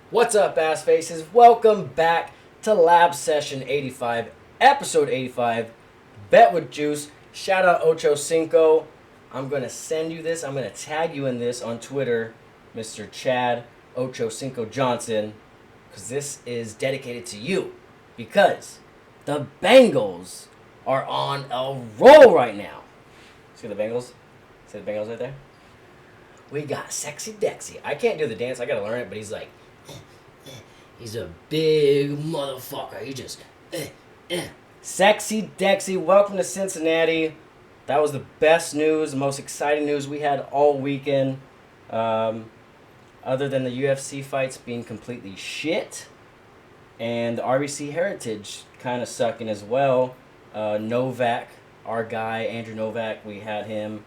What's up, ass faces? Welcome back to Lab Session 85, Episode 85, Bet with Juice. Shout out Ocho Cinco. I'm going to send you this. I'm going to tag you in this on Twitter, Mr. Chad Ocho Cinco Johnson, because this is dedicated to you. Because the Bengals are on a roll right now. See the Bengals? See the Bengals right there? We got Sexy Dexy. I can't do the dance. I got to learn it, but he's like... He's a big motherfucker. He just... Sexy Dexy, welcome to Cincinnati. That was the best news, the most exciting news we had all weekend. Other than the UFC fights being completely shit. And the RBC Heritage kind of sucking as well. Novak, our guy, Andrew Novak, we had him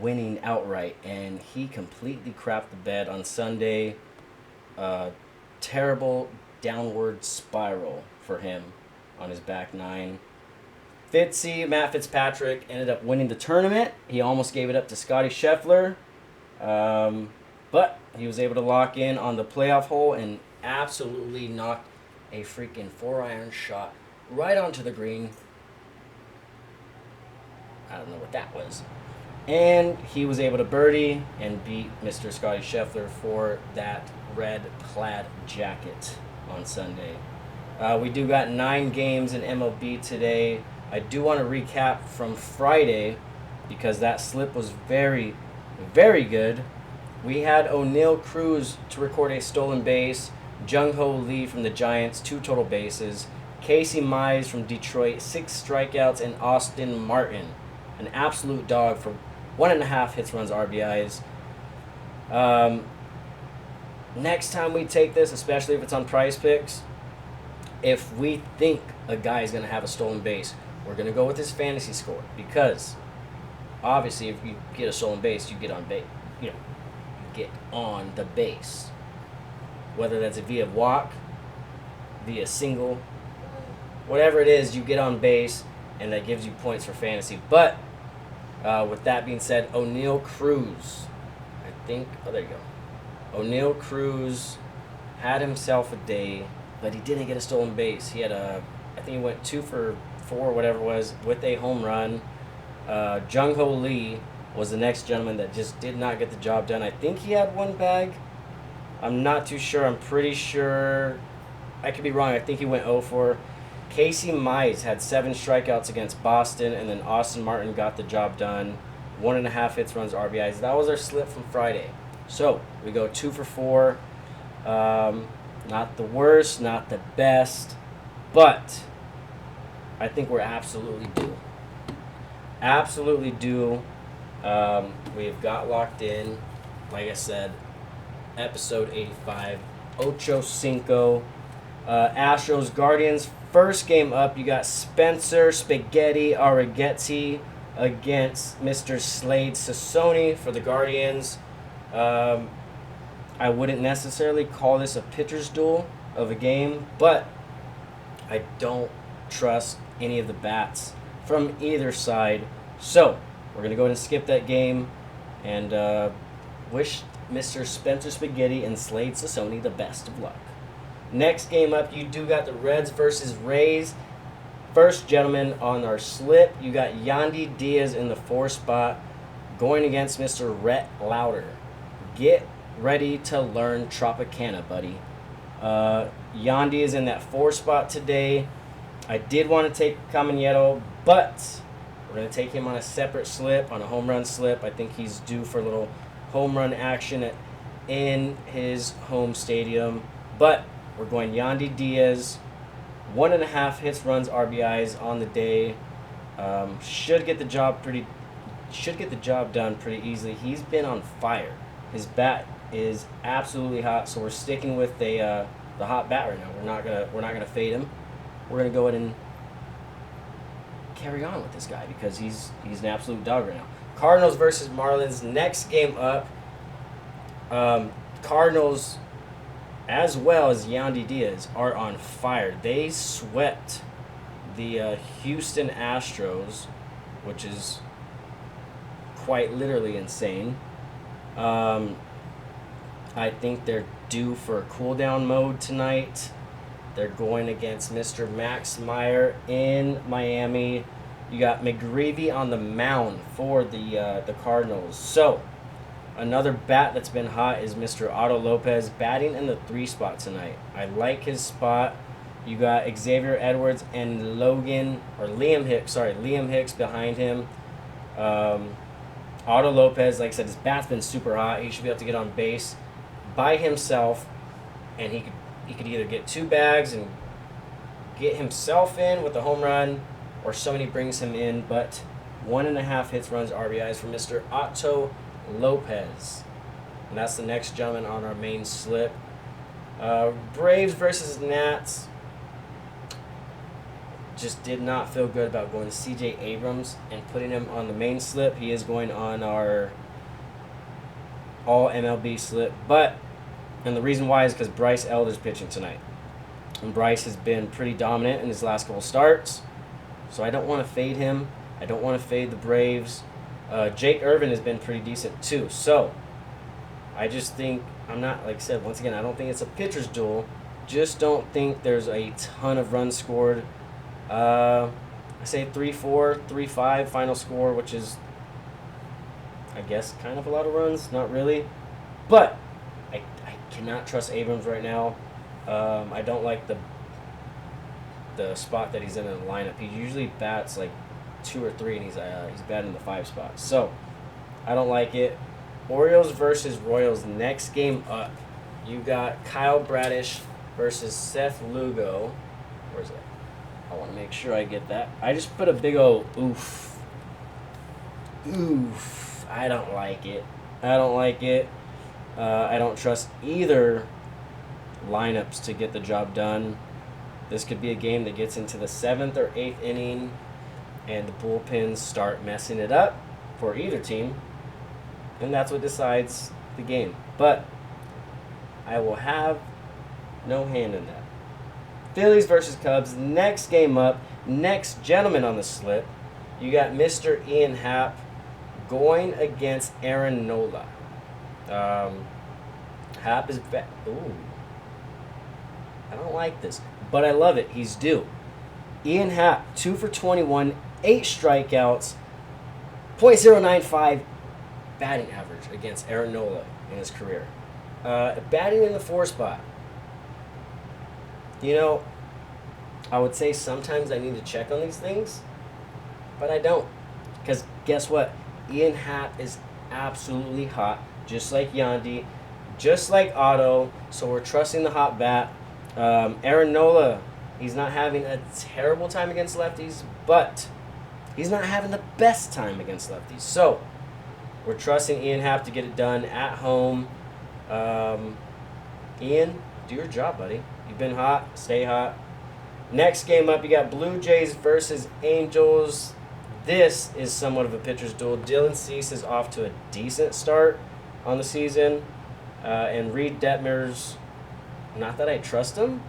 winning outright. And he completely crapped the bed on Sunday. Terrible downward spiral for him on his back nine. Matt Fitzpatrick, ended up winning the tournament. He almost gave it up to Scotty Scheffler. But he was able to lock in on the playoff hole and absolutely knocked a freaking 4-iron shot right onto the green. I don't know what that was. And he was able to birdie and beat Mr. Scotty Scheffler for that red plaid jacket on Sunday. We do got 9 games in MLB today. I do want to recap from Friday because that slip was very, very good. We had O'Neal Cruz to record a stolen base, Jung-Ho Lee from the Giants, 2 total bases, Casey Mize from Detroit, 6 strikeouts, and Austin Martin, an absolute dog for 1.5 hits, runs, RBIs. Next time we take this, especially if it's on Prize Picks, if we think a guy is going to have a stolen base, we're going to go with his fantasy score because obviously if you get a stolen base, you get on base. You get on the base, whether that's via walk, via single, whatever it is, you get on base, and that gives you points for fantasy. But with that being said, O'Neal Cruz, there you go. O'Neal Cruz had himself a day, but he didn't get a stolen base. He had I think he went 2 for 4, whatever it was, with a home run. Jung-Ho Lee was the next gentleman that just did not get the job done. I think he had 1 bag. I'm not too sure. I'm pretty sure. I could be wrong. I think he went 0 for. Casey Mize had 7 strikeouts against Boston, and then Austin Martin got the job done. 1.5 hits, runs, RBIs. That was our slip from Friday. So we go 2 for 4. Not the worst, not the best, but I think we're absolutely due. Absolutely due. We've got locked in, like I said, episode 85, Ocho Cinco. Astros Guardians. First game up, you got Spencer Spaghetti Arrighetti against Mr. Slade Sassoni for the Guardians. I wouldn't necessarily call this a pitcher's duel of a game, but I don't trust any of the bats from either side. So we're going to go ahead and skip that game and wish Mr. Spencer Spaghetti and Slade Sassoni the best of luck. Next game up, you do got the Reds versus Rays. First gentleman on our slip, you got Yandy Diaz in the 4 spot going against Mr. Rhett Lauder. Get ready to learn Tropicana, buddy. Yandy is in that 4 spot today. I did want to take Caminero, but we're going to take him on a separate slip, on a home run slip. I think he's due for a little home run action in his home stadium. But we're going Yandy Diaz, 1.5 hits, runs, RBIs on the day. Should get the job done pretty easily. He's been on fire. His bat is absolutely hot, so we're sticking with the hot bat right now. We're not gonna fade him. We're gonna go ahead and carry on with this guy because he's an absolute dog right now. Cardinals versus Marlins. Next game up. Cardinals, as well as Yandy Diaz, are on fire. They swept the Houston Astros, which is quite literally insane. I think they're due for a cool down mode tonight. They're going against Mr. Max Meyer in Miami. You got McGreevy on the mound for the Cardinals. So, another bat that's been hot is Mr. Otto Lopez batting in the 3 spot tonight. I like his spot. You got Xavier Edwards and Liam Hicks behind him. Otto Lopez, like I said, his bat's been super hot. He should be able to get on base by himself, and he could either get 2 bags and get himself in with a home run, or somebody brings him in. But 1.5 hits, runs, RBIs for Mr. Otto Lopez. And that's the next gentleman on our main slip. Braves versus Nats. Just did not feel good about going to C.J. Abrams and putting him on the main slip. He is going on our all MLB slip. And the reason why is because Bryce Elder's pitching tonight. And Bryce has been pretty dominant in his last couple starts. So I don't want to fade him. I don't want to fade the Braves. Jake Irvin has been pretty decent too. So I just think, I'm not, like I said, once again, I don't think it's a pitcher's duel. Just don't think there's a ton of runs scored. I say 3-4, 3-5 final score, which is, I guess, kind of a lot of runs. Not really. But I cannot trust Abrams right now. I don't like the spot that he's in the lineup. He usually bats like 2 or 3, and he's batting the 5 spot. So I don't like it. Orioles versus Royals. Next game up, you got Kyle Bradish versus Seth Lugo. Where's that? I want to make sure I get that. I just put a big old oof. Oof. I don't like it. I don't trust either lineups to get the job done. This could be a game that gets into the 7th or 8th inning, and the bullpens start messing it up for either team, and that's what decides the game. But I will have no hand in that. Phillies versus Cubs. Next game up. Next gentleman on the slip. You got Mr. Ian Happ going against Aaron Nola. Happ is back. Ooh. I don't like this, but I love it. He's due. Ian Happ, 2 for 21, 8 strikeouts, .095 batting average against Aaron Nola in his career. Batting in the 4 spot. You know, I would say sometimes I need to check on these things, but I don't. Because guess what? Ian Happ is absolutely hot, just like Yandy, just like Otto, so we're trusting the hot bat. Aaron Nola, he's not having a terrible time against lefties, but he's not having the best time against lefties. So we're trusting Ian Happ to get it done at home. Ian, do your job, buddy. You've been hot. Stay hot. Next game up, you got Blue Jays versus Angels. This is somewhat of a pitcher's duel. Dylan Cease is off to a decent start on the season. And Reed Detmers, not that I trust him,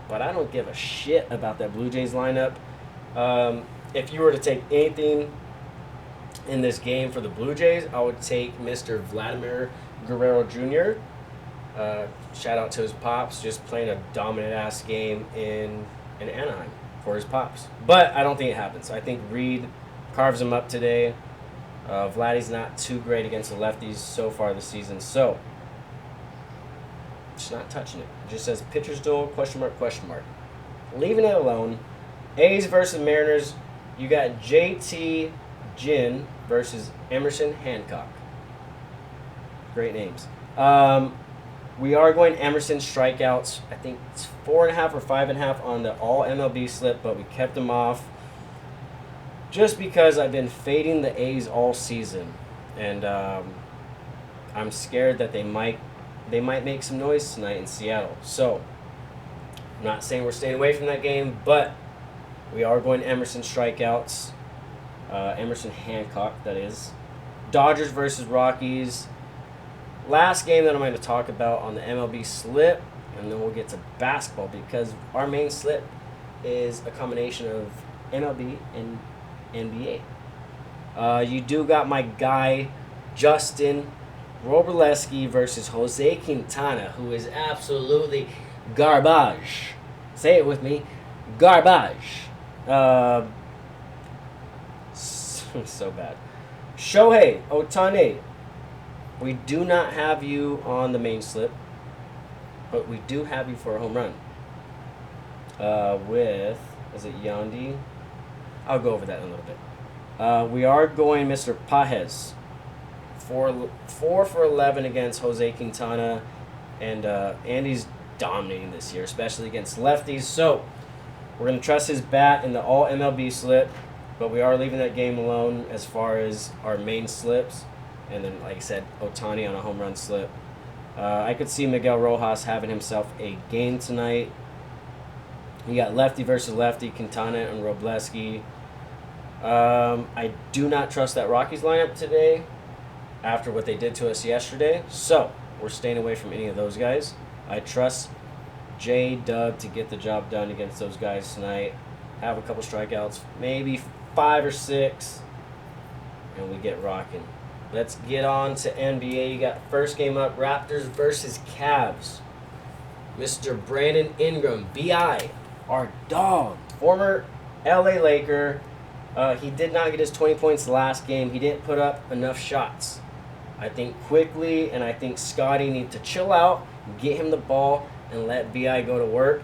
but I don't give a shit about that Blue Jays lineup. If you were to take anything in this game for the Blue Jays, I would take Mr. Vladimir Guerrero Jr. Shout out to his pops, just playing a dominant-ass game in Anaheim for his pops. But I don't think it happens. I think Reed carves him up today. Vladdy's not too great against the lefties so far this season, so just not touching it. It just says pitcher's duel, question mark, question mark. Leaving it alone. A's versus Mariners. You got JT Ginn versus Emerson Hancock. Great names. We are going Emerson strikeouts. I think it's 4.5 or 5.5 on the all MLB slip, but we kept them off just because I've been fading the A's all season, and I'm scared that they might make some noise tonight in Seattle. So I'm not saying we're staying away from that game, but we are going Emerson strikeouts. Emerson Hancock, that is. Dodgers versus Rockies. Last game that I'm going to talk about on the MLB slip, and then we'll get to basketball because our main slip is a combination of MLB and NBA. You do got my guy, Justin Robleski versus Jose Quintana, who is absolutely garbage. Say it with me. Garbage. So bad. Shohei Ohtani. We do not have you on the main slip, but we do have you for a home run. With, is it Yandy? I'll go over that in a little bit. We are going Mr. Pajes. 4 for 11 against Jose Quintana, and Andy's dominating this year, especially against lefties. So we're going to trust his bat in the all MLB slip, but we are leaving that game alone as far as our main slips. And then, like I said, Ohtani on a home run slip. I could see Miguel Rojas having himself a game tonight. You got lefty versus lefty, Quintana and Robleski. I do not trust that Rockies lineup today after what they did to us yesterday. So we're staying away from any of those guys. I trust J-Dub to get the job done against those guys tonight. Have a couple strikeouts, maybe 5 or 6, and we get rocking. Let's get on to NBA. You got first game up, Raptors versus Cavs. Mr. Brandon Ingram, B.I., our dog, former LA Laker. He did not get his 20 points last game. He didn't put up enough shots. I think Quickly and I think Scotty need to chill out, get him the ball, and let B.I. go to work.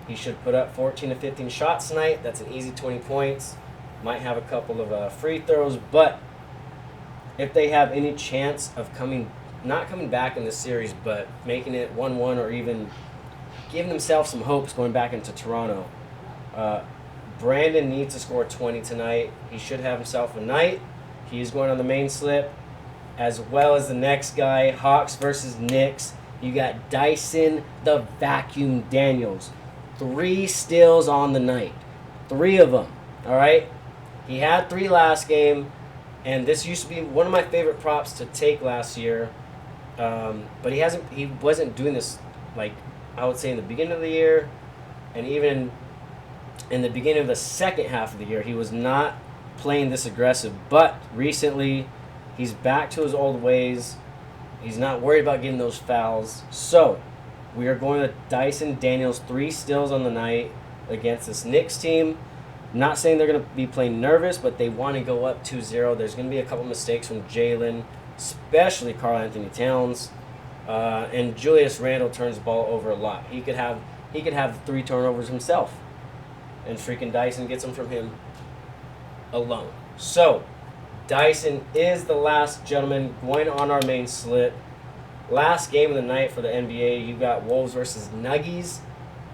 He should put up 14 to 15 shots tonight. That's an easy 20 points. Might have a couple of free throws, but if they have any chance of not coming back in this series, but making it 1-1 or even giving himself some hopes going back into Toronto, Brandon needs to score 20 tonight. He should have himself a night. He is going on the main slip, as well as the next guy, Hawks versus Knicks. You got Dyson the Vacuum Daniels. 3 steals on the night. 3 of them, all right? He had 3 last game, and this used to be one of my favorite props to take last year. But he wasn't doing this, like, I would say in the beginning of the year, and even in the beginning of the second half of the year, he was not playing this aggressive. But recently, he's back to his old ways. He's not worried about getting those fouls. So we are going with Dyson Daniels, 3 steals on the night against this Knicks team. Not saying they're going to be playing nervous, but they want to go up 2-0. There's going to be a couple mistakes from Jalen, especially Karl Anthony Towns. And Julius Randle turns the ball over a lot. He could have 3 turnovers himself. And freaking Dyson gets them from him alone. So Dyson is the last gentleman going on our main slip. Last game of the night for the NBA, you got Wolves versus Nuggies.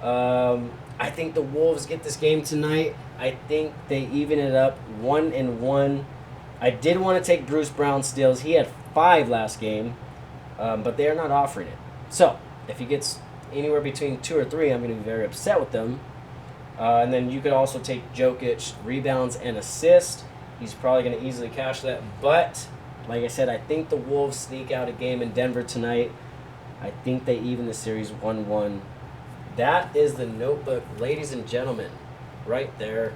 I think the Wolves get this game tonight. I think they even it up 1-1. I did want to take Bruce Brown steals. He had 5 last game, but they are not offering it. So if he gets anywhere between 2 or 3, I'm going to be very upset with them. And then you could also take Jokic rebounds and assists. He's probably going to easily cash that. But, like I said, I think the Wolves sneak out a game in Denver tonight. I think they even the series 1-1. That is the notebook, ladies and gentlemen, right there.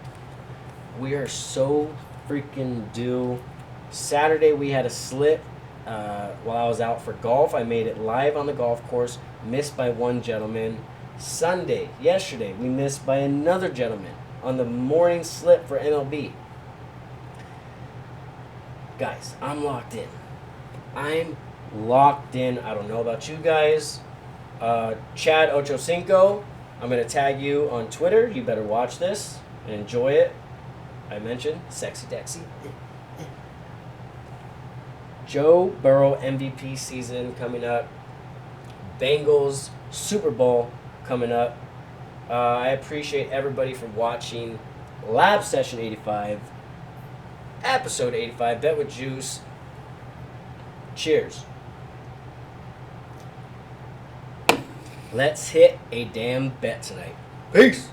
We are so freaking due. Saturday we had a slip while I was out for golf. I made it live on the golf course, missed by one gentleman. Sunday, yesterday, we missed by another gentleman on the morning slip for MLB. Guys, I'm locked in. I'm locked in. I don't know about you guys. Chad Ochocinco, I'm going to tag you on Twitter. You better watch this and enjoy it. I mentioned Sexy Dexy. Joe Burrow MVP season coming up. Bengals Super Bowl coming up. I appreciate everybody for watching Lab Session 85, Episode 85, Bet with Juice. Cheers. Let's hit a damn bet tonight. Peace.